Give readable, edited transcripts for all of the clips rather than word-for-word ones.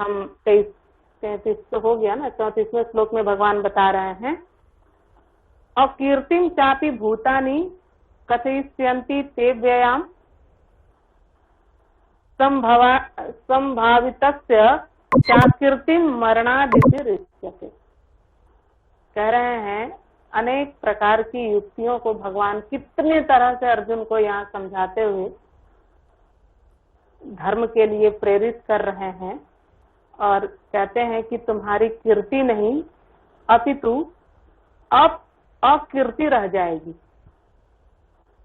हम 33 तो हो गया ना, 34वें श्लोक में भगवान बता रहे हैं, अकीर्तिम चापि भूतानि कथयिष्यन्ति ते व्ययाम संभावितस्य चाकीर्तिम मरणादिति रिच्यते। कह रहे हैं अनेक प्रकार की युक्तियों को भगवान कितने तरह से अर्जुन को यहाँ समझाते हुए धर्म के लिए प्रेरित कर रहे हैं, और कहते हैं कि तुम्हारी कीर्ति नहीं अपितु अकीर्ति रह जाएगी।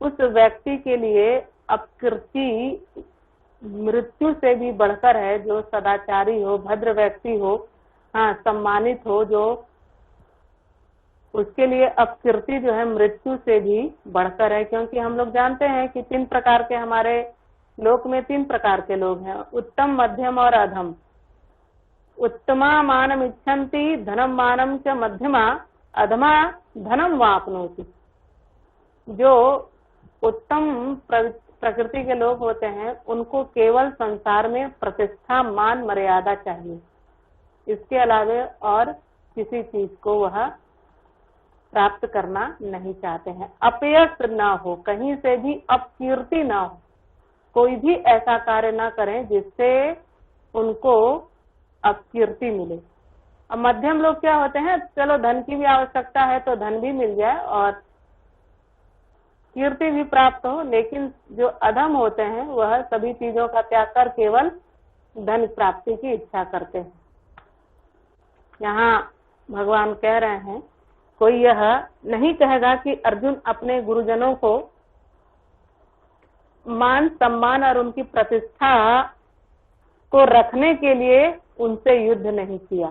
उस व्यक्ति के लिए अपकीर्ति मृत्यु से भी बढ़कर है, जो सदाचारी हो, भद्र व्यक्ति हो, हाँ सम्मानित हो, जो उसके लिए अपकीर्ति जो है मृत्यु से भी बढ़कर है। क्योंकि हम लोग जानते हैं कि 3 प्रकार के हमारे लोक में 3 प्रकार के लोग हैं, उत्तम, मध्यम और अधम। उत्तमा मानम इच्छन्ति धनम मानम च मध्यमा अधमा धनम वापनोति। जो उत्तम प्रकृति के लोग होते हैं उनको केवल संसार में प्रतिष्ठा, मान, मर्यादा चाहिए, इसके अलावे और किसी चीज को वह प्राप्त करना नहीं चाहते हैं। अपयश न हो, कहीं से भी अपकीर्ति न हो, कोई भी ऐसा कार्य न करें जिससे उनको अपकीर्ति मिले। अब मध्यम लोग क्या होते हैं, चलो धन की भी आवश्यकता है तो धन भी मिल जाए और कीर्ति भी प्राप्त हो, लेकिन जो अधम होते हैं वह सभी चीजों का त्याग कर केवल धन प्राप्ति की इच्छा करते हैं। यहाँ भगवान कह रहे हैं कोई यह नहीं कहेगा कि अर्जुन अपने गुरुजनों को मान, सम्मान और उनकी प्रतिष्ठा को रखने के लिए उनसे युद्ध नहीं किया।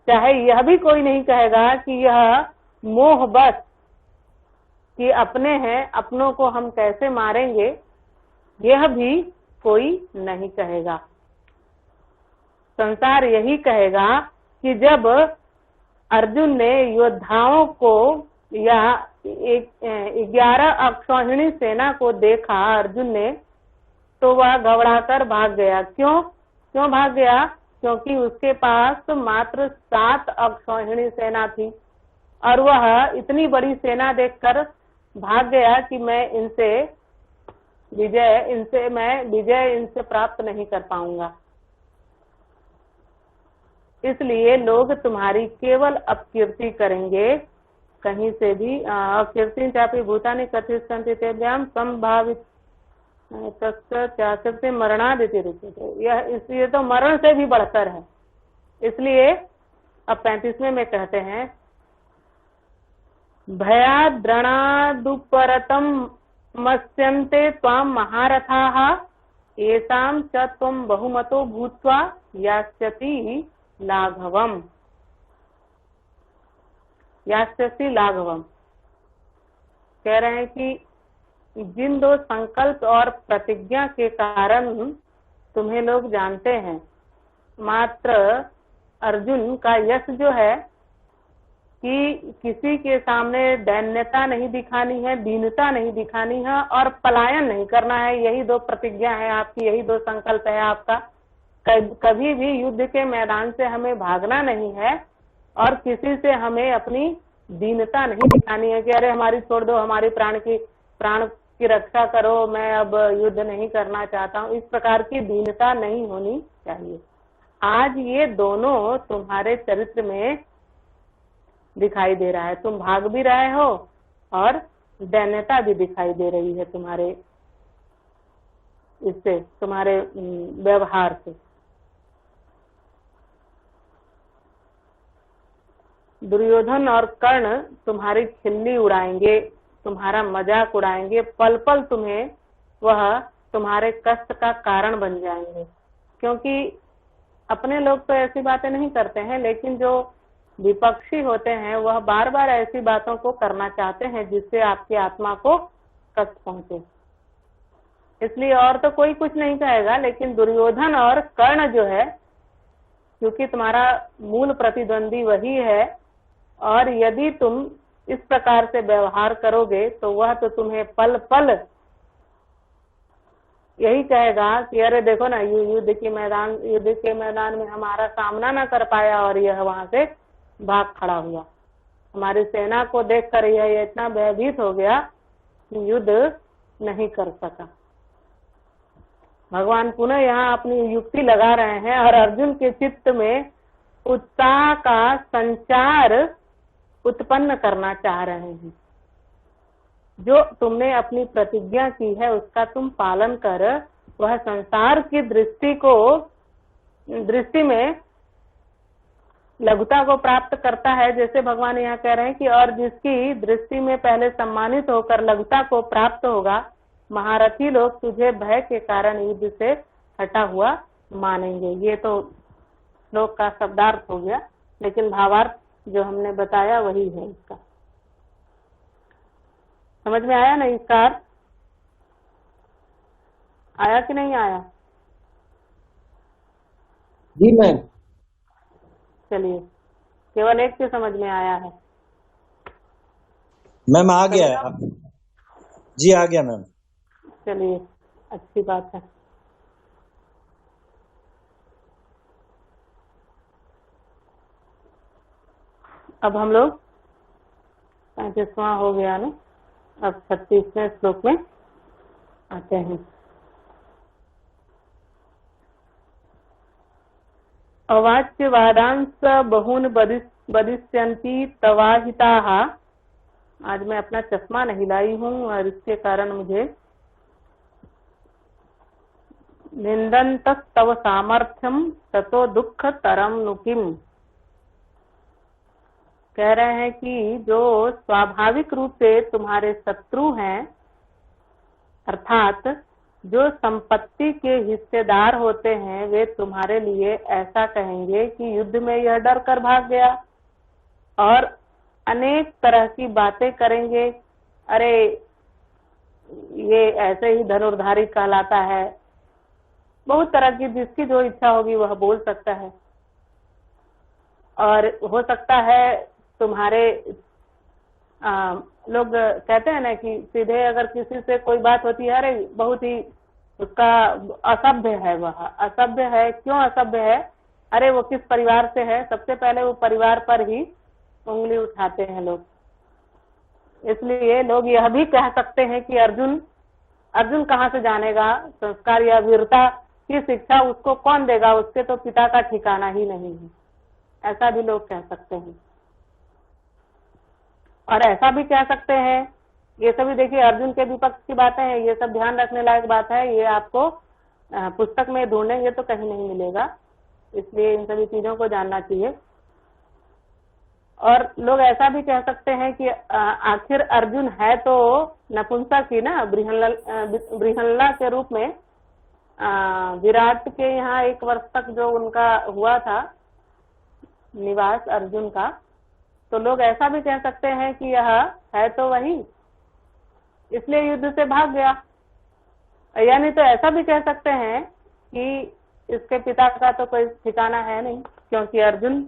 चाहे यह भी कोई नहीं कहेगा कि यह मोह बस कि अपने हैं, अपनों को हम कैसे मारेंगे, यह भी कोई नहीं कहेगा। संसार यही कहेगा कि जब अर्जुन ने योद्धाओं को या 11 अक्षौहिणी सेना को देखा अर्जुन ने, तो वह घबराकर भाग गया। क्यों भाग गया? क्योंकि उसके पास मात्र 7 अक्षौहिणी सेना थी और वह इतनी बड़ी सेना देखकर भाग गया कि मैं विजय इनसे प्राप्त नहीं कर पाऊंगा। इसलिए लोग तुम्हारी केवल अपकीर्ति करेंगे, कहीं से भी। अकीर्ति चापि भूतानि कथयिष्यन्ति तेभ्याम संभावित चाकीर्ति मरणादिति रिच्यते। यह इसलिए तो मरण से भी बढ़कर है। इसलिए अब 35वें में कहते हैं भयाद्रणादुपरतम मत्स्यन्ते त्वाम महारथाः येषां च त्वं बहुमतो भूत्वा यास्यति लाघवम। कह रहे हैं कि जिन 2 संकल्प और प्रतिज्ञा के कारण तुम्हें लोग जानते हैं, मात्र अर्जुन का यश जो है कि किसी के सामने दैन्यता नहीं दिखानी है, दीनता नहीं दिखानी है और पलायन नहीं करना है। यही 2 प्रतिज्ञा है आपकी, यही 2 संकल्प है आपका। कभी भी युद्ध के मैदान से हमें भागना नहीं है और किसी से हमें अपनी दीनता नहीं दिखानी है कि अरे हमारी छोड़ दो, हमारी प्राण की रक्षा करो, मैं अब युद्ध नहीं करना चाहता हूँ। इस प्रकार की दीनता नहीं होनी चाहिए। आज ये दोनों तुम्हारे चरित्र में दिखाई दे रहा है। तुम भाग भी रहे हो और दैन्यता भी दिखाई दे रही है तुम्हारे व्यवहार से। दुर्योधन और कर्ण तुम्हारी खिल्ली उड़ाएंगे, तुम्हारा मजाक उड़ाएंगे, पल पल वह तुम्हारे कष्ट का कारण बन जाएंगे। क्योंकि अपने लोग तो ऐसी बातें नहीं करते हैं, लेकिन जो विपक्षी होते हैं वह बार बार ऐसी बातों को करना चाहते हैं जिससे आपकी आत्मा को कष्ट पहुंचे। इसलिए और तो कोई कुछ नहीं कहेगा, लेकिन दुर्योधन और कर्ण जो है, क्योंकि तुम्हारा मूल प्रतिद्वंदी वही है, और यदि तुम इस प्रकार से व्यवहार करोगे तो वह तो तुम्हें पल पल यही कहेगा कि अरे देखो ना, युद्ध के मैदान में हमारा सामना ना कर पाया और यह वहां से भाग खड़ा हुआ। हमारी सेना को देखकर यह इतना भयभीत हो गया कि युद्ध नहीं कर सका। भगवान पुनः यहाँ अपनी युक्ति लगा रहे हैं और अर्जुन के चित्त में उत्साह का संचार उत्पन्न करना चाह रहे हैं। जो तुमने अपनी प्रतिज्ञा की है उसका तुम पालन कर। वह संसार की दृष्टि में लघुता को प्राप्त करता है, जैसे भगवान यहाँ कह रहे हैं कि और जिसकी दृष्टि में पहले सम्मानित होकर लघुता को प्राप्त होगा, महारथी लोग तुझे भय के कारण युद्ध से हटा हुआ मानेंगे। ये तो श्लोक का शब्दार्थ हो गया, लेकिन भावार्थ जो हमने बताया वही है। इसका समझ में आया ना? इसका अर्थ आया कि नहीं आया? जी मैम। चलिए, केवल एक के समझ में आया है। मैम आ गया जी, आ गया मैम। चलिए, अच्छी बात है। अब हम लोग 35वां हो गया ना, अब 36वें श्लोक में आते हैं। अवाच्यवादांस बहून बदिष्यन्ति तवाहिताः। आज मैं अपना चश्मा नहीं लाई हूँ और इसके कारण मुझे निंदन्तस्तव सामर्थ्यम ततो दुःख तरम नुकिम। कह रहे हैं कि जो स्वाभाविक रूप से तुम्हारे शत्रु हैं, अर्थात जो संपत्ति के हिस्सेदार होते हैं, वे तुम्हारे लिए ऐसा कहेंगे कि युद्ध में यह डर कर भाग गया और अनेक तरह की बातें करेंगे। अरे ये ऐसे ही धनुर्धारी कहलाता है। बहुत तरह की जिसकी जो इच्छा होगी वह बोल सकता है। और हो सकता है तुम्हारे लोग कहते हैं ना कि सीधे अगर किसी से कोई बात होती है, अरे बहुत ही उसका असभ्य है, वह असभ्य है। क्यों असभ्य है? अरे वो किस परिवार से है, सबसे पहले वो परिवार पर ही उंगली उठाते हैं लोग। इसलिए लोग यह भी कह सकते हैं कि अर्जुन कहाँ से जानेगा संस्कार या वीरता की शिक्षा, उसको कौन देगा, उसके तो पिता का ठिकाना ही नहीं है। ऐसा भी लोग कह सकते हैं। और ऐसा भी कह सकते हैं, ये सभी देखिए अर्जुन के विपक्ष की बातें हैं, ये सब ध्यान रखने लायक बात है। ये आपको पुस्तक में ढूंढेंगे तो कहीं नहीं मिलेगा, इसलिए इन सभी चीजों को जानना चाहिए। और लोग ऐसा भी कह सकते हैं कि आखिर अर्जुन है तो नपुंसक ही ना, बृहन्नला के रूप में। विराट के यहाँ 1 वर्ष तक जो उनका हुआ था निवास अर्जुन का, तो लोग ऐसा भी कह सकते हैं कि यह है तो वही, इसलिए युद्ध से भाग गया। यानी तो ऐसा भी कह सकते हैं कि इसके पिता का तो कोई ठिकाना है नहीं, क्योंकि अर्जुन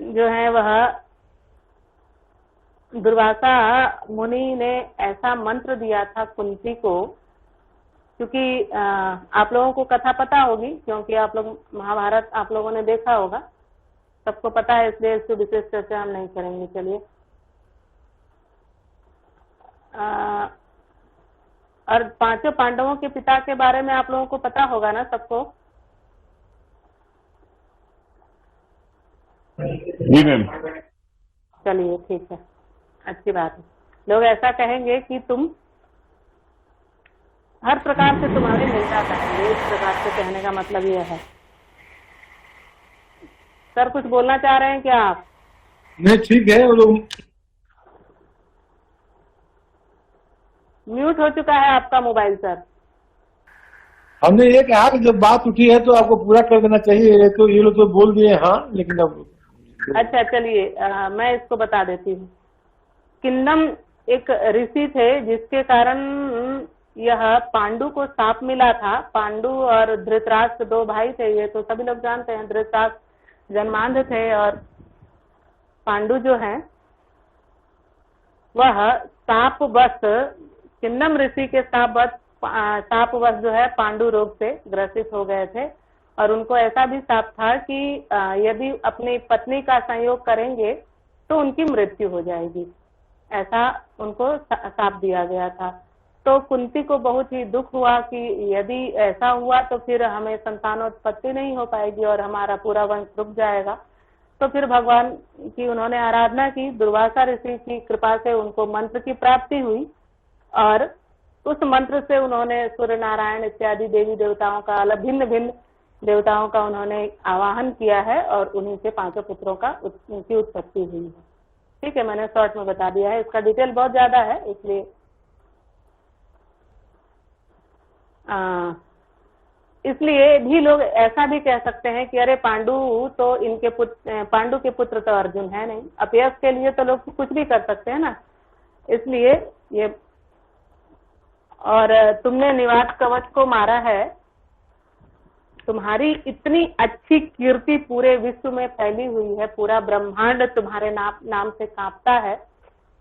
जो है वह दुर्वासा मुनि ने ऐसा मंत्र दिया था कुंती को, क्योंकि आप लोगों को कथा पता होगी, क्योंकि आप लोग महाभारत आप लोगों ने देखा होगा, सबको पता है, इसलिए इसको विशेष चर्चा हम नहीं करेंगे। चलिए, और 5 पांडवों के पिता के बारे में आप लोगों को पता होगा ना सबको? जी मैम। चलिए ठीक है, अच्छी बात है। लोग ऐसा कहेंगे कि तुम हर प्रकार से तुम्हारे मिल जाता है, इस प्रकार से कहने का मतलब यह है। सर कुछ बोलना चाह रहे हैं क्या आप? नहीं ठीक है, वो लोग म्यूट हो चुका है आपका मोबाइल सर। हमने ये कहा कि जब बात उठी है तो आपको पूरा कर देना चाहिए, तो ये लोग तो बोल दिए हाँ, लेकिन अब अच्छा चलिए, मैं इसको बता देती हूँ। किंदम एक ऋषि थे जिसके कारण यह पांडु को साप मिला था। पांडु और धृतराष्ट्र 2 भाई थे, ये तो सभी लोग जानते हैं। धृतराष्ट्र जन्मांध थे और पांडु जो है वह साप बस किन्नम ऋषि के शापवश जो है पांडु रोग से ग्रसित हो गए थे और उनको ऐसा भी शाप था कि यदि अपनी पत्नी का संयोग करेंगे तो उनकी मृत्यु हो जाएगी, ऐसा उनको शाप दिया गया था। तो कुंती को बहुत ही दुख हुआ कि यदि ऐसा हुआ तो फिर हमें संतानोत्पत्ति नहीं हो पाएगी और हमारा पूरा वंश रुक जाएगा। तो फिर भगवान की उन्होंने आराधना की, दुर्वासा ऋषि की कृपा से उनको मंत्र की प्राप्ति हुई और उस मंत्र से उन्होंने सूर्य नारायण इत्यादि देवी देवताओं का भिन्न भिन्न देवताओं का उन्होंने आवाहन किया है और उन्हीं से 5 पुत्रों का उनकी उत्पत्ति हुई है। ठीक है, मैंने शॉर्ट में बता दिया है, इसका डिटेल बहुत ज्यादा है इसलिए इसलिए भी लोग ऐसा भी कह सकते हैं कि अरे पांडु के पुत्र तो अर्जुन है नहीं। अपयश के लिए तो लोग कुछ भी कर सकते हैं ना, इसलिए ये। और तुमने निवात कवच को मारा है, तुम्हारी इतनी अच्छी कीर्ति पूरे विश्व में फैली हुई है, पूरा ब्रह्मांड तुम्हारे नाम से कांपता है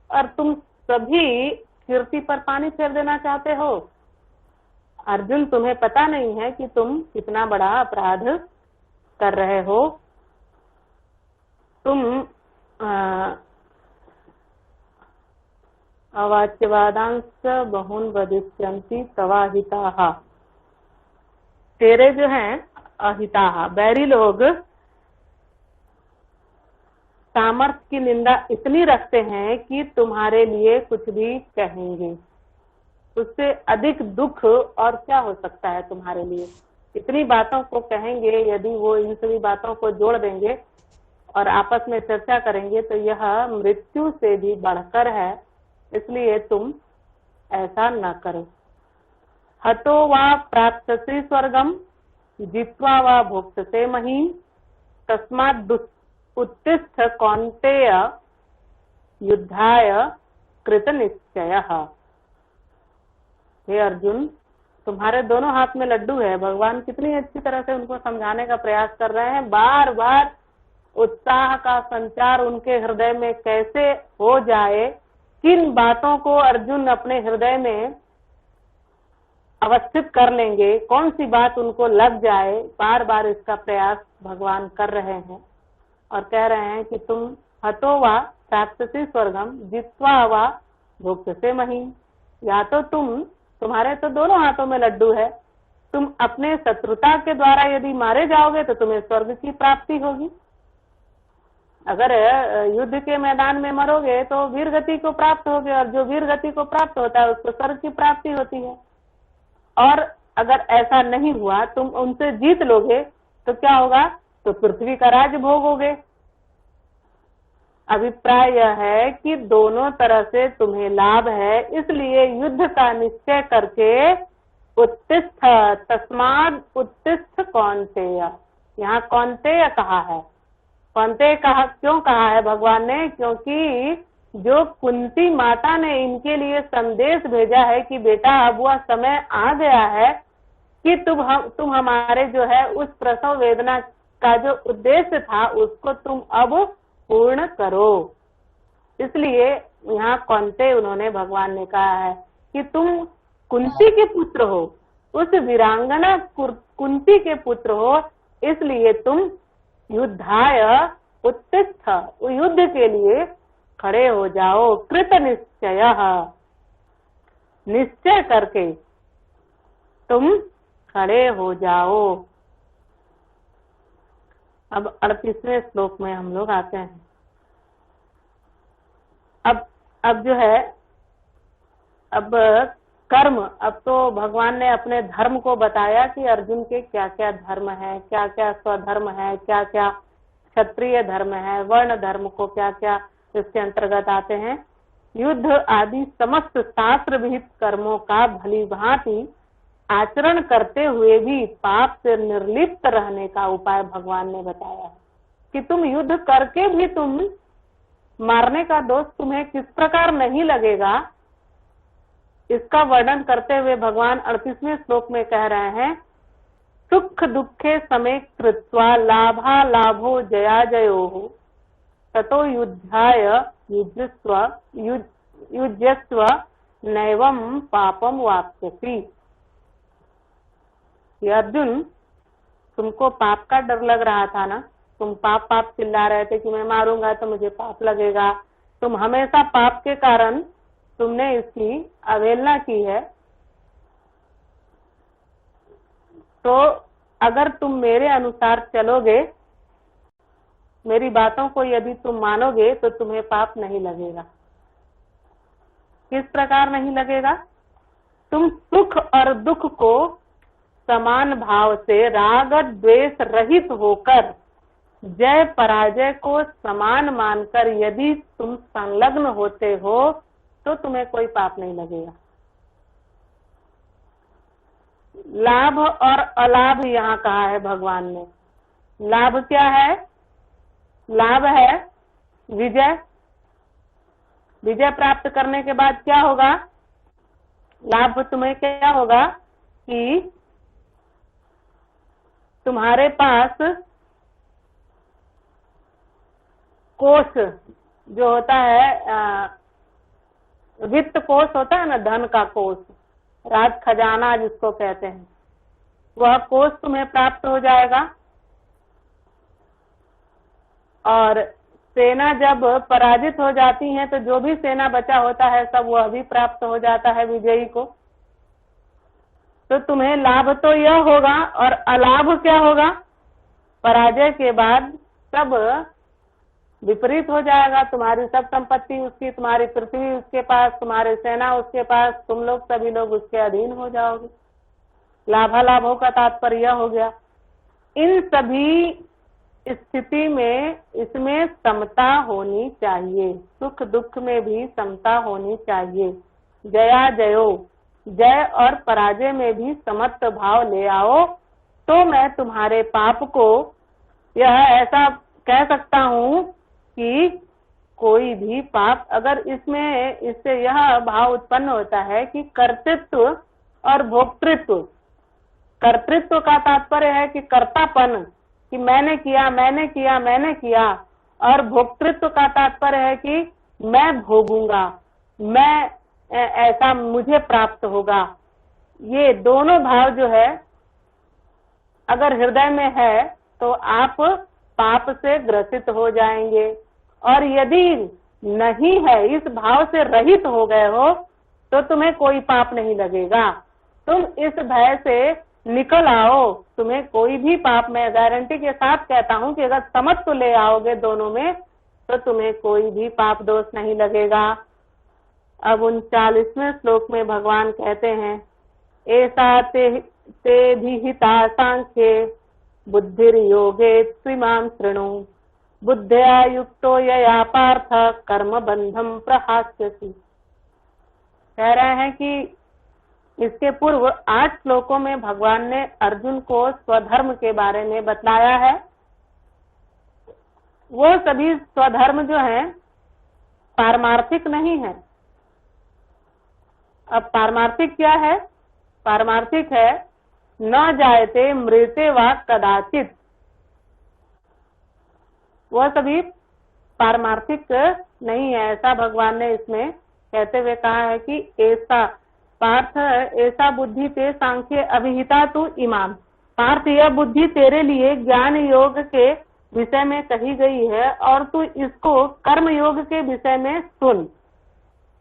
और तुम सभी कीर्ति पर पानी फेर देना चाहते हो। अर्जुन, तुम्हें पता नहीं है कि तुम कितना बड़ा अपराध कर रहे हो। तुम अवाच्यवादांश बहुन वदिष्यन्ति तवाहिताः, तेरे जो हैं अहिताः बैरी लोग सामर्थ्य की निंदा इतनी रखते हैं कि तुम्हारे लिए कुछ भी कहेंगे। उससे अधिक दुख और क्या हो सकता है तुम्हारे लिए। इतनी बातों को कहेंगे, यदि वो इन सभी बातों को जोड़ देंगे और आपस में चर्चा करेंगे तो यह मृत्यु से भी बढ़कर है, इसलिए तुम ऐसा न करो। हतो वा प्राप्स्यसि स्वर्गम जित्वा वा भोक्ष्यसे महीम् तस्मात् उत्तिष्ठ कौन्तेय युद्धाय कृत निश्चयः। हे अर्जुन, तुम्हारे दोनों हाथ में लड्डू है। भगवान कितनी अच्छी तरह से उनको समझाने का प्रयास कर रहे हैं। बार बार उत्साह का संचार उनके हृदय में कैसे हो जाए, किन बातों को अर्जुन अपने हृदय में अवस्थित कर लेंगे, कौन सी बात उनको लग जाए, बार बार इसका प्रयास भगवान कर रहे हैं और कह रहे हैं कि तुम हतो वा प्राप्स्यसि स्वर्गम जित्वा वा भोक्ष्यसे महीम्। या तो तुम्हारे तो दोनों हाथों में लड्डू है, तुम अपने शत्रुता के द्वारा यदि मारे जाओगे तो तुम्हें स्वर्ग की प्राप्ति होगी। अगर युद्ध के मैदान में मरोगे तो वीर गति को प्राप्त होगे और जो वीर गति को प्राप्त होता है उसको स्वर्ग की प्राप्ति होती है। और अगर ऐसा नहीं हुआ, तुम उनसे जीत लोगे तो क्या होगा, तो पृथ्वी का राज भोगोगे। अभिप्राय यह है कि दोनों तरह से तुम्हें लाभ है, इसलिए युद्ध का निश्चय करके उत्तिष्ठ, तस्माद उत्तिष्ठ कौन्तेय। यहाँ कौन्तेय कहा है। कौन्तेय क्यों कहा है भगवान ने, क्योंकि जो कुंती माता ने इनके लिए संदेश भेजा है कि बेटा अब वह समय आ गया है कि तुम हमारे जो है उस प्रसव वेदना का जो उद्देश्य था उसको तुम अब पूर्ण करो। इसलिए यहाँ कौन्तेय उन्होंने भगवान ने कहा है कि तुम कुंती के पुत्र हो, उस वीरांगना कुंती के पुत्र हो, इसलिए तुम युद्धाय उत्तिष्ठ, युद्ध के लिए खड़े हो जाओ। कृत निश्चय, निश्चय करके तुम खड़े हो जाओ। अब 38वें श्लोक में हम लोग आते हैं। अब जो है, अब कर्म, अब तो भगवान ने अपने धर्म को बताया कि अर्जुन के क्या क्या धर्म है, क्या क्या स्वधर्म है, क्या क्या क्षत्रिय धर्म है, वर्ण धर्म को क्या क्या इसके अंतर्गत आते हैं। युद्ध आदि समस्त शास्त्र विहित कर्मों का भली भांति आचरण करते हुए भी पाप से निर्लिप्त रहने का उपाय भगवान ने बताया है कि तुम युद्ध करके भी तुम मारने का दोष तुम्हें किस प्रकार नहीं लगेगा, इसका वर्णन करते हुए भगवान 38वें श्लोक में कह रहे हैं, सुख दुखे समे कृत्वा लाभा लाभो जया जयो ततो युद्धाय युज्यस्व नैवम पापम वाप्स्यसि। कि अर्जुन, तुमको पाप का डर लग रहा था ना, तुम पाप पाप चिल्ला रहे थे कि मैं मारूंगा तो मुझे पाप लगेगा, तुम हमेशा पाप के कारण तुमने इसकी अवहेलना की है। तो अगर तुम मेरे अनुसार चलोगे, मेरी बातों को यदि तुम मानोगे तो तुम्हें पाप नहीं लगेगा। किस प्रकार नहीं लगेगा? तुम सुख और दुख को समान भाव से राग द्वेष रहित होकर जय पराजय को समान मानकर यदि तुम संलग्न होते हो तो तुम्हें कोई पाप नहीं लगेगा। लाभ और अलाभ यहाँ कहा है भगवान ने। लाभ क्या है? लाभ है विजय। विजय प्राप्त करने के बाद क्या होगा? लाभ तुम्हें क्या होगा कि तुम्हारे पास कोष जो होता है, वित्त कोष होता है ना, धन का कोष, राज खजाना जिसको कहते हैं, वह कोष तुम्हें प्राप्त हो जाएगा। और सेना जब पराजित हो जाती है तो जो भी सेना बचा होता है सब वह भी प्राप्त हो जाता है विजयी को। तो तुम्हें लाभ तो यह होगा, और अलाभ क्या होगा? पराजय के बाद सब विपरीत हो जाएगा। तुम्हारी सब संपत्ति उसकी, तुम्हारी पृथ्वी उसके पास, तुम्हारी सेना उसके पास, तुम लोग सभी लोग उसके अधीन हो जाओगे। लाभालाभों का तात्पर्य यह हो गया। इन सभी स्थिति में इसमें समता होनी चाहिए, सुख दुख में भी समता होनी चाहिए। जया जयो, जय और पराजय में भी समत्व भाव ले आओ तो मैं तुम्हारे पाप को, यह ऐसा कह सकता हूँ कि कोई भी पाप, अगर इसमें इससे यह भाव उत्पन्न होता है कि कर्तृत्व और भोक्तृत्व। कर्तृत्व का तात्पर्य है कि कर्तापन, कि मैंने किया मैंने किया मैंने किया, और भोक्तृत्व का तात्पर्य है कि मैं भोगूंगा, मैं ऐसा मुझे प्राप्त होगा। ये दोनों भाव जो है अगर हृदय में है तो आप पाप से ग्रसित हो जाएंगे, और यदि नहीं है, इस भाव से रहित हो गए हो तो तुम्हें कोई पाप नहीं लगेगा। तुम इस भय से निकल आओ, तुम्हें कोई भी पाप, मैं गारंटी के साथ कहता हूँ कि अगर समत्व ले आओगे दोनों में तो तुम्हें कोई भी पाप दोष नहीं लगेगा। अब 39वें श्लोक में भगवान कहते हैं, ऐसा ते भिहिता सांख्ये बुद्धिर्योगे त्विमां शृणु बुद्ध्या युक्तो यया पार्थ कर्म बंधम प्रहास्यसि। कह रहे हैं कि इसके पूर्व 8 श्लोकों में भगवान ने अर्जुन को स्वधर्म के बारे में बतलाया है। वो सभी स्वधर्म जो हैं पारमार्थिक नहीं है। अब पारमार्थिक क्या है? पारमार्थिक है न जायते मृते वा कदाचित। वह सभी पारमार्थिक नहीं है, ऐसा भगवान ने इसमें कहते हुए कहा है कि ऐसा पार्थ, ऐसा बुद्धि ते सांख्य अभिहिता तु इमाम। पार्थ, यह बुद्धि तेरे लिए ज्ञान योग के विषय में कही गई है और तू इसको कर्म योग के विषय में सुन।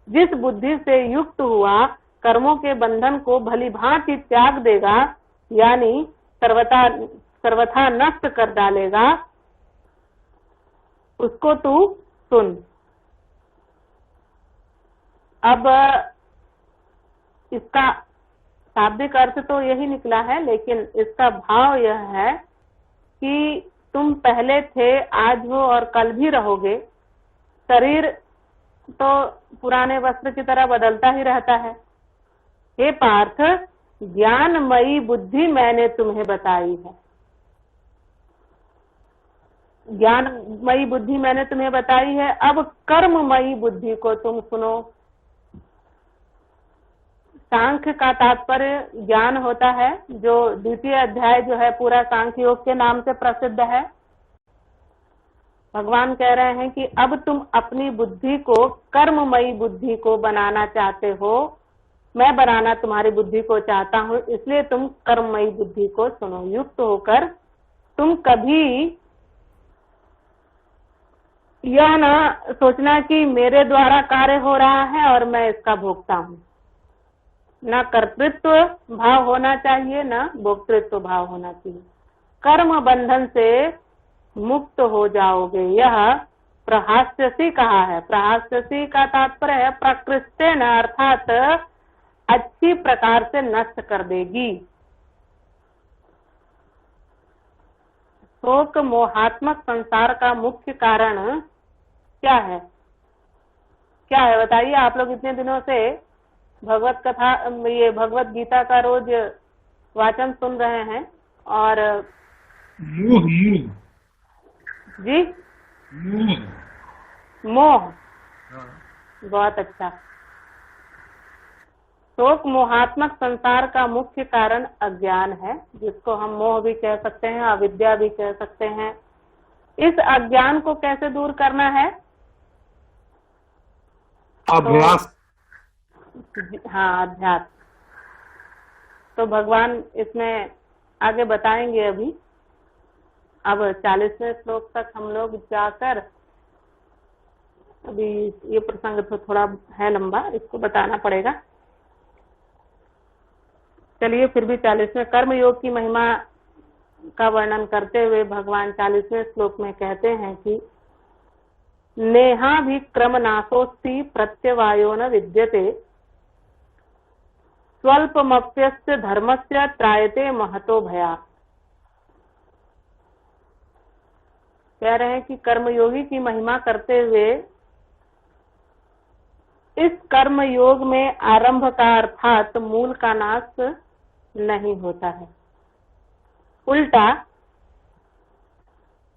जिस बुद्धि से युक्त हुआ कर्मों के बंधन को भली भांति त्याग देगा, यानी सर्वथा नष्ट कर डालेगा, उसको तू सुन। अब इसका शाब्दिक अर्थ तो यही निकला है, लेकिन इसका भाव यह है कि तुम पहले थे, आज हो और कल भी रहोगे। शरीर तो पुराने वस्त्र की तरह बदलता ही रहता है। हे पार्थ, ज्ञानमयी बुद्धि मैंने तुम्हें बताई है। ज्ञानमयी बुद्धि मैंने तुम्हें बताई है। अब कर्ममयी बुद्धि को तुम सुनो। सांख्य का तात्पर्य ज्ञान होता है, जो द्वितीय अध्याय जो है पूरा सांख्य योग के नाम से प्रसिद्ध है। भगवान कह रहे हैं कि अब तुम अपनी बुद्धि को कर्ममयी बुद्धि को बनाना चाहते हो, मैं बनाना तुम्हारी बुद्धि को चाहता हूँ, इसलिए तुम कर्ममयी बुद्धि को सुनो। युक्त होकर तुम कभी यह ना सोचना कि मेरे द्वारा कार्य हो रहा है और मैं इसका भोगता हूँ। न कर्तृत्व भाव होना चाहिए, न भोक्तृत्व भाव होना चाहिए। कर्म बंधन से मुक्त हो जाओगे। यह प्रहास्यसी कहा है। प्रहास्यसी का तात्पर्य है प्रकृष्टेन, अर्थात अच्छी प्रकार से नष्ट कर देगी। शोक मोहात्मक संसार का मुख्य कारण क्या है? क्या है बताइए। आप लोग इतने दिनों से भगवत कथा, ये भगवत गीता का रोज वाचन सुन रहे हैं और मोह जी मोह, बहुत अच्छा। शोक मोहात्मक संसार का मुख्य कारण अज्ञान है, जिसको हम मोह भी कह सकते हैं, अविद्या भी कह सकते हैं। इस अज्ञान को कैसे दूर करना है? अभ्यास। हाँ, अध्यात्म। तो भगवान इसमें आगे बताएंगे। अभी अब 40वें श्लोक तक हम लोग जाकर, अभी ये प्रसंग तो थोड़ा है लंबा, इसको बताना पड़ेगा। चलिए फिर भी 40वें कर्म योग की महिमा का वर्णन करते हुए भगवान 40वें श्लोक में कहते हैं कि नेहा भी क्रम नाशोस्ति प्रत्यवायो न विद्यते स्वल्पमप्यस्य धर्मस्य त्रायते महतो भया। कह रहे हैं कि कर्मयोगी की महिमा करते हुए इस कर्म योग में आरंभ का अर्थात मूल का नाश नहीं होता है, उल्टा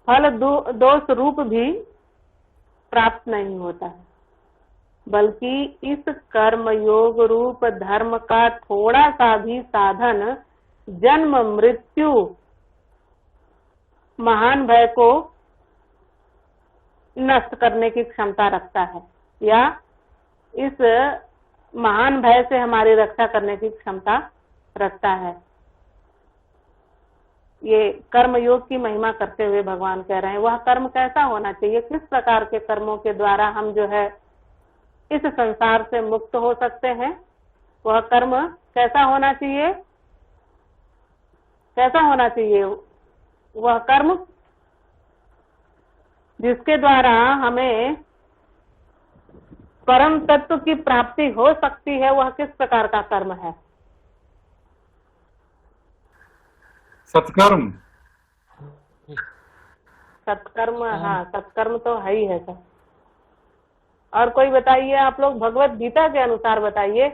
फल दोष रूप भी प्राप्त नहीं होता है, बल्कि इस कर्म योग रूप धर्म का थोड़ा सा भी साधन जन्म मृत्यु महान भय को नष्ट करने की क्षमता रखता है, या इस महान भय से हमारी रक्षा करने की क्षमता रखता है। ये कर्म योग की महिमा करते हुए भगवान कह रहे हैं वह कर्म कैसा होना चाहिए, किस प्रकार के कर्मों के द्वारा हम जो है इस संसार से मुक्त हो सकते हैं। वह कर्म कैसा होना चाहिए? कैसा होना चाहिए वह कर्म जिसके द्वारा हमें परम तत्व की प्राप्ति हो सकती है। वह किस प्रकार का कर्म है? सत्कर्म। सत्कर्म, हाँ, सत्कर्म तो है ही है सर। और कोई बताइए, आप लोग भगवत गीता के अनुसार बताइए,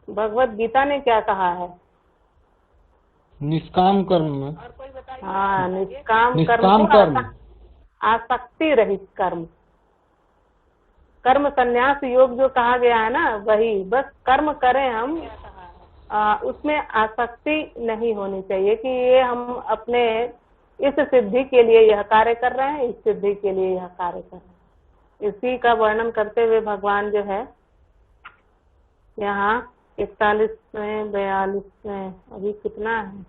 भगवत गीता ने क्या कहा है? निष्काम कर्म में। और कोई बताइए। हाँ, निष्काम कर्म, आसक्ति रहित कर्म, कर्म संन्यास योग जो कहा गया है ना, वही बस कर्म करें हम, उसमें आसक्ति नहीं होनी चाहिए कि ये हम अपने इस सिद्धि के लिए यह कार्य कर रहे हैं, इस सिद्धि के लिए यह कार्य कर रहे हैं। इसी का वर्णन करते हुए भगवान जो है यहाँ 41वें 42वें, अभी कितना है,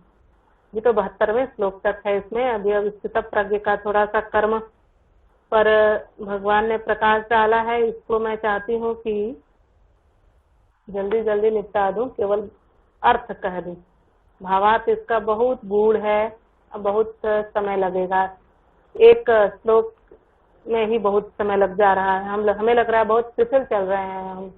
ये तो 72वें श्लोक तक है इसमें। अभी अब स्थित प्रज्ञ का थोड़ा सा कर्म पर भगवान ने प्रकाश डाला है, इसको मैं चाहती हूँ कि जल्दी जल्दी निपटा दूं, केवल अर्थ कह दूं। भावार्थ इसका बहुत गूढ़ है, बहुत समय लगेगा, एक श्लोक में ही बहुत समय लग जा रहा है। हमें लग रहा है बहुत शिथिल चल रहे हैं हम।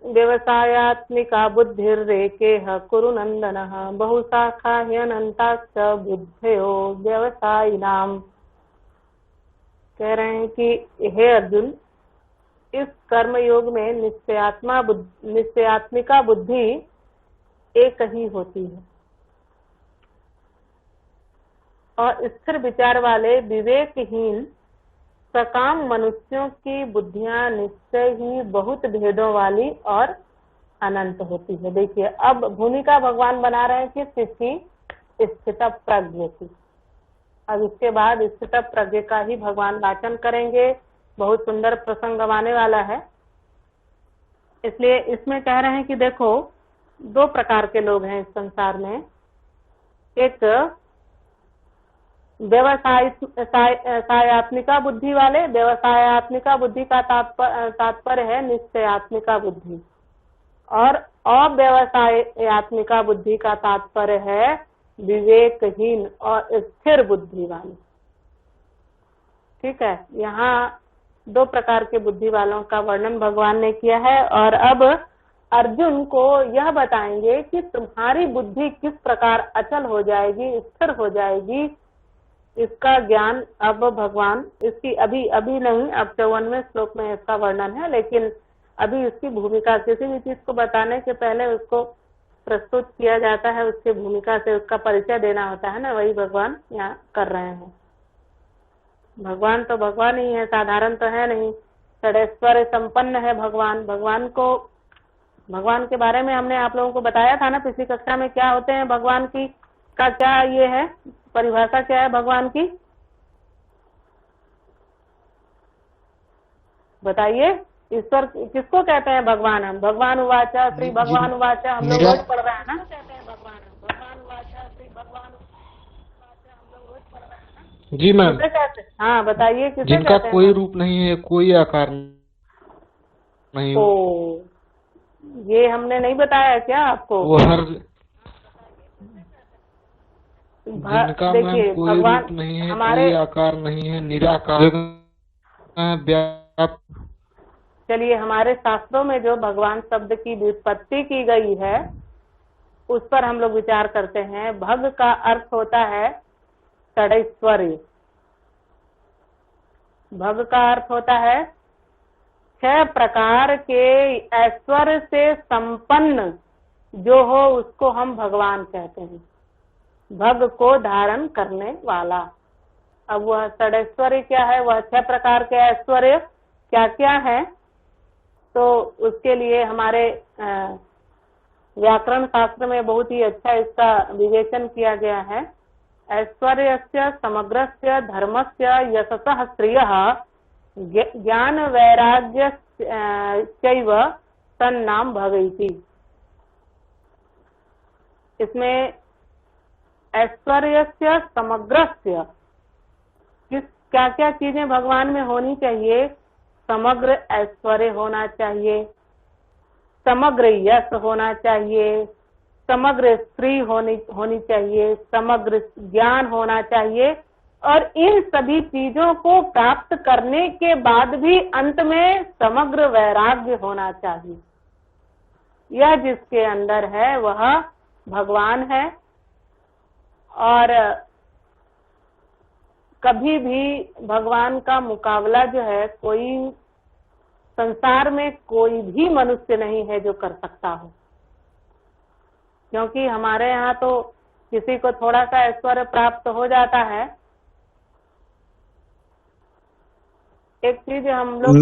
व्यवसायात्मिका बुद्धिर्रेकेह कुरु नंदनः बहुशाखा ह्यनन्ताश्च बुद्धयो व्यवसायिनाम। कह रहे हैं कि हे अर्जुन, इस कर्म योग में निश्चयात्मिका बुद्धि एक ही होती है और स्थिर विचार वाले विवेकहीन सकाम मनुष्यों की बुद्धियां निश्चय ही बहुत भेदों वाली और अनंत होती है। देखिए, अब भूमिका भगवान बना रहे हैं किस चीज की? स्थित प्रज्ञ की। अब इसके बाद स्थित प्रज्ञ का ही भगवान वाचन करेंगे। बहुत सुंदर प्रसंग आने वाला है। इसलिए इसमें कह रहे हैं कि देखो, दो प्रकार के लोग हैं इस संसार में। एक व्यवसायत्मिका बुद्धि वाले। व्यवसायत्मिका बुद्धि का तात्पर्य है निश्चयात्मिका बुद्धि, और अव्यवसायत्मिका बुद्धि का तात्पर्य है विवेकहीन और स्थिर बुद्धि वाले। ठीक है, यहाँ दो प्रकार के बुद्धि वालों का वर्णन भगवान ने किया है। और अब अर्जुन को यह बताएंगे कि तुम्हारी बुद्धि किस प्रकार अचल हो जाएगी, स्थिर हो जाएगी, इसका ज्ञान अब भगवान इसकी अभी नहीं, अब 54वें श्लोक में इसका वर्णन है। लेकिन अभी इसकी भूमिका, किसी भी चीज को बताने से पहले उसको प्रस्तुत किया जाता है, उसकी भूमिका से उसका परिचय देना होता है ना, वही भगवान यहाँ कर रहे हैं। भगवान तो भगवान ही है, साधारण तो है नहीं, षडैश्वर्य संपन्न है भगवान। भगवान के बारे में हमने आप लोगों को बताया था ना पिछली कक्षा में, क्या होते हैं भगवान की का क्या ये है, परिभाषा क्या है भगवान की, बताइए। ईश्वर किसको कहते हैं भगवान? हम भगवान उवाचा श्री भगवान उवाचा हम लोग रोज पढ़ रहे हैं ना। कहते हैं भगवान उवाचा श्री भगवान उवाचा हम लोग रोज पढ़ रहे हैं ना। जी मैम। हाँ बताइए, किसे जिनका कहते हैं? कोई रूप नहीं है, कोई आकार नहीं हो, ये हमने नहीं बताया क्या आपको? वो हर जिनका मैम कोई रूप नहीं है, कोई आकार नहीं है, निराकार व्यापक। चलिए, हमारे शास्त्रों में जो भगवान शब्द की व्युत्पत्ति की गई है उस पर हम लोग विचार करते हैं। भग का अर्थ होता है षडैश्वर्य। भग का अर्थ होता है 6 प्रकार के ऐश्वर्य से संपन्न जो हो उसको हम भगवान कहते हैं, भग को धारण करने वाला। अब वह षडैश्वर्य क्या है? वह 6 प्रकार के ऐश्वर्य क्या क्या है? तो उसके लिए हमारे व्याकरण शास्त्र में बहुत ही अच्छा इसका विवेचन किया गया है। ऐश्वर्यस्य समग्रस्य धर्मस्य यशसः श्रियः ज्ञान वैराग्य चैव तन्नाम भगैति। इसमें ऐश्वर्यस्य समग्रस्य क्या क्या चीजें भगवान में होनी चाहिए? समग्र ऐश्वर्य होना चाहिए, समग्र यश होना चाहिए, समग्र स्त्री होनी चाहिए, समग्र ज्ञान होना चाहिए, और इन सभी चीजों को प्राप्त करने के बाद भी अंत में समग्र वैराग्य होना चाहिए। यह जिसके अंदर है वह भगवान है। और कभी भी भगवान का मुकाबला जो है कोई संसार में कोई भी मनुष्य नहीं है जो कर सकता हो, क्योंकि हमारे यहाँ तो किसी को थोड़ा सा ऐश्वर्य प्राप्त हो जाता है। एक चीज हम लोग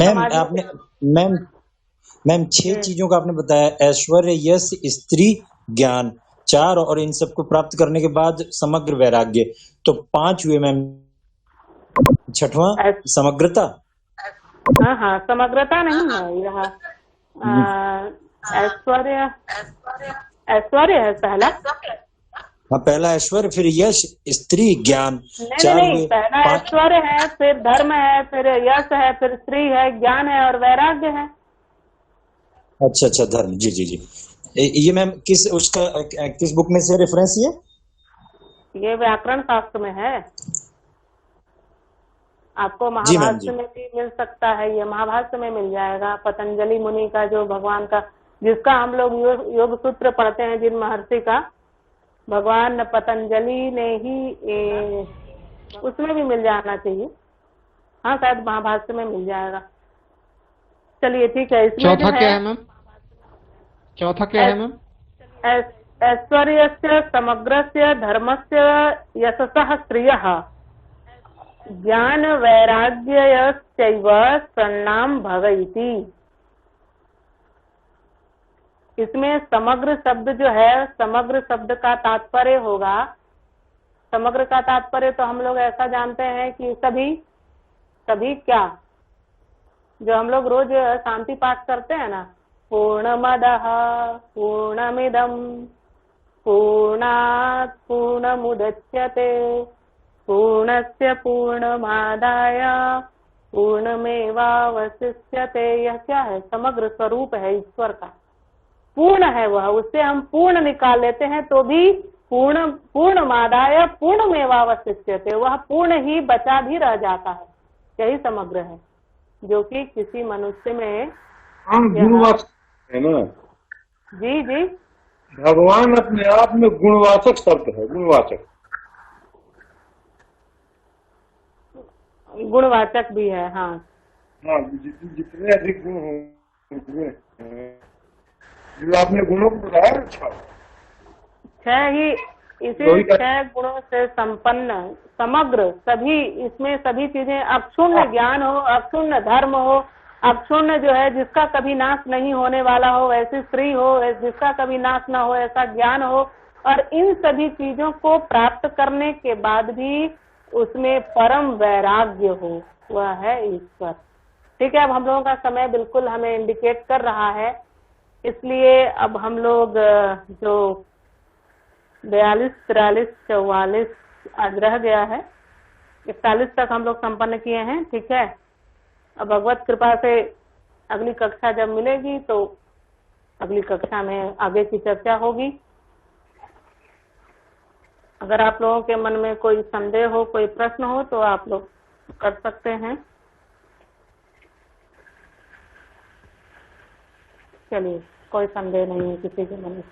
मैम 6 चीजों का आपने बताया, ऐश्वर्य, यश, स्त्री, ज्ञान, 4, और इन सबको प्राप्त करने के बाद समग्र वैराग्य, तो 5 हुए मैम। 6वां समग्रता। हाँ, समग्रता नहीं है यह, ऐश्वर्य है पहला। हाँ, पहला ऐश्वर्य, फिर यश, स्त्री, ज्ञान। नहीं, पहला ऐश्वर्य है, फिर धर्म है, फिर यश है, फिर स्त्री है, ज्ञान है और वैराग्य है। अच्छा, धर्म। जी। ये मैम किस बुक में से रेफरेंस? ये व्याकरण शास्त्र में है। आपको महाभाष्य में भी मिल सकता है, ये महाभाष्य में मिल जाएगा। पतंजलि मुनि का जो भगवान का, जिसका हम लोग योग सूत्र पढ़ते हैं, जिन महर्षि का, भगवान पतंजलि ने ही उसमें भी मिल जाना चाहिए। हाँ, शायद महाभाष्य में मिल जाएगा। चलिए ठीक है। इसमें चौथा क्या है मैम? चौथा क्या है मैम? ऐश्वर्यस्य समग्रस्य धर्मस्य यशसः श्रियः। ज्ञान वैराग्यश्चैव सन्नाम भवति। इसमें समग्र शब्द जो है, समग्र शब्द का तात्पर्य होगा, समग्र का तात्पर्य तो हम लोग ऐसा जानते हैं कि सभी, सभी क्या, जो हम लोग रोज शांति पाठ करते हैं ना, पूर्णमदः पूर्णमिदं पूर्णात् पूर्णमुदच्यते पूर्णस्य पूर्णमादाय पूर्णमेवावशिष्यते। यह क्या है? समग्र स्वरूप है ईश्वर का, पूर्ण है वह, उससे हम पूर्ण निकाल लेते हैं तो भी पूर्ण पूर्णमादाय पूर्णमेवावशिष्यते, वह पूर्ण ही बचा भी रह जाता है। यही समग्र है, जो कि किसी मनुष्य में गुणवाचक है ना। जी जी, भगवान अपने आप में गुणवाचक शब्द है, गुणवाचक, गुणवाचक भी है। हाँ हाँ, जितने अधिक गुण होंगे, जो आपने गुणों को बताया। अच्छा, छह ही, इसी 6 गुणों से संपन्न समग्र, सभी, इसमें सभी चीजें, अक्षुण्ण ज्ञान हो, अक्षुण्ण धर्म हो, अक्षुण्ण जो है जिसका कभी नाश नहीं होने वाला हो, ऐसी स्त्री हो जिसका कभी नाश ना हो, ऐसा ज्ञान हो, और इन सभी चीजों को प्राप्त करने के बाद भी उसमें परम वैराग्य हो, वह है ईश्वर। ठीक है, अब हम लोगों का समय बिल्कुल हमें इंडिकेट कर रहा है, इसलिए अब हम लोग जो 42, 43, 44 आज रह गया है, 41 तक हम लोग संपन्न किए हैं। ठीक है, अब भगवत कृपा से अगली कक्षा जब मिलेगी तो अगली कक्षा में आगे की चर्चा होगी। अगर आप लोगों के मन में कोई संदेह हो, कोई प्रश्न हो तो आप लोग कर सकते हैं। चलिए, कोई संदेह नहीं है किसी के मन में।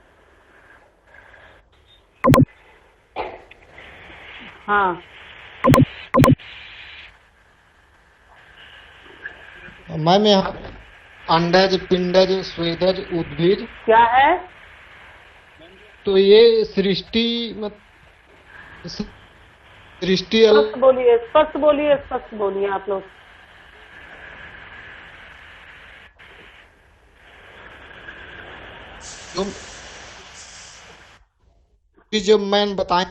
हाँ, मैम यहाँ अंडज, पिंडज, स्वेदज, उद्भिज क्या है? तो ये सृष्टि सृष्टि स्पष्ट बोलिए, स्पष्ट बोलिए, स्पष्ट बोलिए आप लोग। जो मैंने बताया,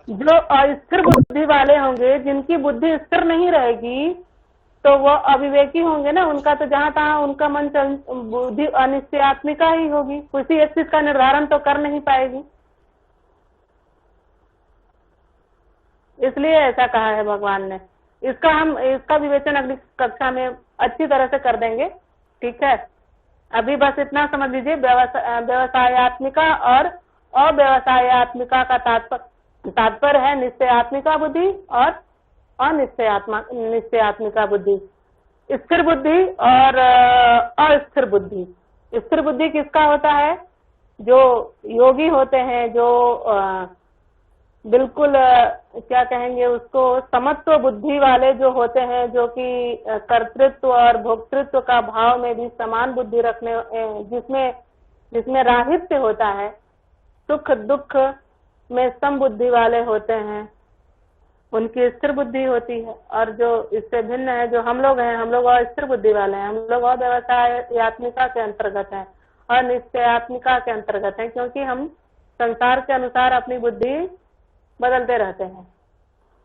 जो अस्थिर बुद्धि वाले होंगे, जिनकी बुद्धि स्थिर नहीं रहेगी, तो वह अविवेकी होंगे ना, उनका तो जहाँ तहाँ उनका मन बुद्धि अनिश्चयात्मिका ही होगी, किसी एक चीज का निर्धारण तो कर नहीं पाएगी। इसलिए ऐसा कहा है भगवान ने। इसका विवेचन अगली कक्षा में अच्छी तरह से कर देंगे। ठीक है, अभी बस इतना समझ लीजिए, व्यवसायत्मिका और अव्यवसायत्मिका का तात्पर्य है निश्चयात्मिका बुद्धि और निश्चयात्मिका बुद्धि, स्थिर बुद्धि और अस्थिर बुद्धि। स्थिर बुद्धि किसका होता है? जो योगी होते हैं, जो बिल्कुल क्या कहेंगे उसको, समत्व बुद्धि वाले जो होते हैं, जो कि कर्तृत्व और भोक्तृत्व का भाव में भी समान बुद्धि रखने, जिसमें राहित्य होता है, सुख दुख में सम बुद्धि वाले होते हैं, उनकी स्थिर बुद्धि होती है। और जो इससे भिन्न है, जो हम लोग हैं, हम लोग अस्थिर बुद्धि वाले हैं, हम लोग अव्यवसायत्मिका के अंतर्गत हैं और निश्चयात्मिका के अंतर्गत हैं, क्योंकि हम संसार के अनुसार अपनी बुद्धि बदलते रहते हैं।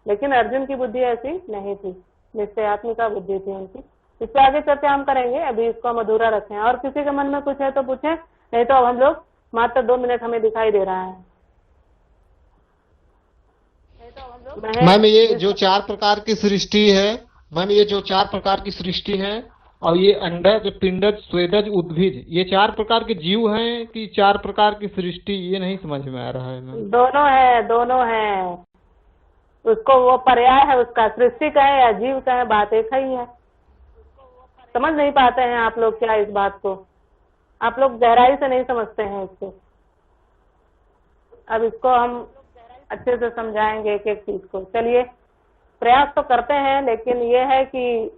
लेकिन अर्जुन की बुद्धि ऐसी नहीं थी, निश्चयात्मिका बुद्धि थी उनकी। इससे आगे चर्चा हम करेंगे, अभी इसको हम अधूरा रखें। और किसी के मन में कुछ है तो पूछें, नहीं तो अब हम लोग मात्र 2 मिनट हमें दिखाई दे रहा है। मैम ये जो 4 प्रकार की सृष्टि है, मैम ये जो 4 प्रकार की सृष्टि है, और ये अंडज, पिंडज, स्वेदज, उद्भिज, ये 4 प्रकार के जीव हैं कि 4 प्रकार की सृष्टि, ये नहीं समझ में आ रहा है मैम। दोनों है, दोनों है। उसको वो पर्याय है उसका, सृष्टि का है या जीव का है, बात एक ही है। समझ नहीं पाते हैं आप लोग क्या इस बात को? आप लोग गहराई से नहीं समझते हैं इसको। अब इसको हम अच्छे से समझाएंगे एक एक चीज को। चलिए, प्रयास तो करते हैं, लेकिन ये है कि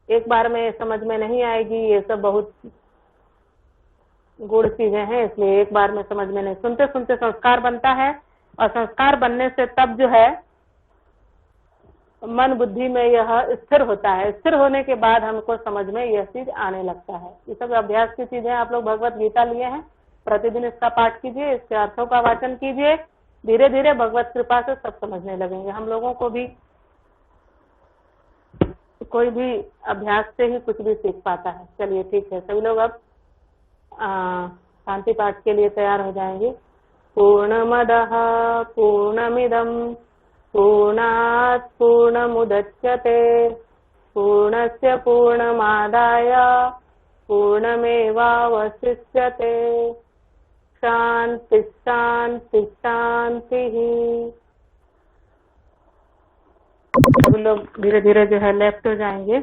एक बार में समझ में नहीं आएगी। ये सब बहुत गूढ़ चीजें हैं, इसलिए एक बार में समझ में नहीं, सुनते सुनते संस्कार बनता है, और संस्कार बनने से तब जो है मन बुद्धि में यह स्थिर होता है। स्थिर होने के बाद हमको समझ में यह चीज आने लगता है। ये सब अभ्यास की चीजें। आप लोग भगवत गीता लिए हैं, प्रतिदिन इसका पाठ कीजिए, इसके अर्थों का वाचन कीजिए, धीरे धीरे भगवत कृपा से सब समझने लगेंगे। हम लोगों को भी कोई भी अभ्यास से ही कुछ भी सीख पाता है। चलिए ठीक है, सभी लोग अब शांति पाठ के लिए तैयार हो जाएंगे। पूर्णमदः पूर्णमिदं पूर्णात् पूर्णमुदच्यते पूर्णस्य पूर्णमादाय पूर्णमेवावशिष्यते। शांति शांति शांति। सब लोग धीरे धीरे जो है लेफ्ट हो जाएंगे।